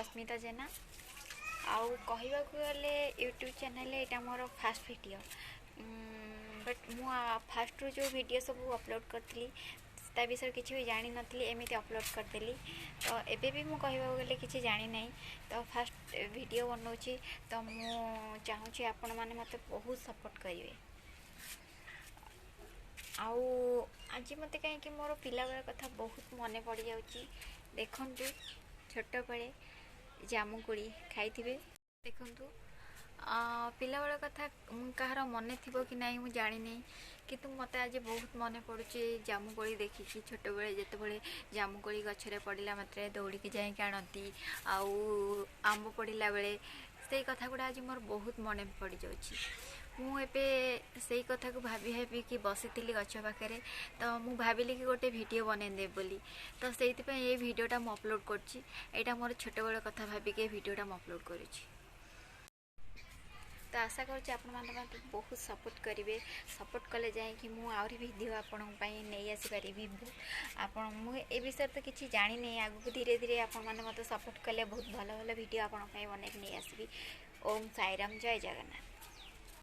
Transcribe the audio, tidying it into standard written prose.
रश्मिता जेना आउ कहवाक गले YouTube channel यहाँ मोर फास्ट वीडियो बट मु फास्ट जो वीडियो सब अपलोड करी ता विषय किसी भी जानी नी एमती अपलोड करदेली तो एबे भी मु कहवाक गले किसी जानी ना तो फास्ट वीडियो बनाऊँगी तो मु चाहूँगी आपण मैंने मत बहुत सपोर्ट करेंगे आउ आज मत कहीं मोर पिला बेला कथा बहुत मन पड़ जाऊँगी देखु छोट बड़े जामुकोड़ी खाई देखु पिला बेला कथा कहार मन थी कि नहीं मुझे जानी नहीं किंतु मत आज बहुत मन पड़ुची जामुकोड़ी देखिकी छोट बेले जिते जामुकोड़ी गचरे पड़ा मात्र दौड़ी जाए आणती आउ आंब पड़ा बेले से कथा गुड़ा आज मोर बहुत मन पड़ जाऊँगी मुझे से कथा को भाभी भाभी कि बसी गच पाखे तो मु भाविली कि गोटे वीडियो बनईदे बोली तो से ये वीडियोटा मु अपलोड कर मोर छोट बेल कथा भाविक वीडियोटा मु अपलोड कर तो आशा करुँच आप बहुत सपोर्ट करेंगे सपोर्ट कले जाए कि मुझे वीडियो आपण नहीं आसीपारि आपण मुझे विषय तो किसी जानी नहीं आगू धीरे धीरे आपण मैंने मत सपोर्ट कले बहुत भल भल वीडियो आपण बनई नहीं आसबि ओम साईराम जय जगन्नाथ।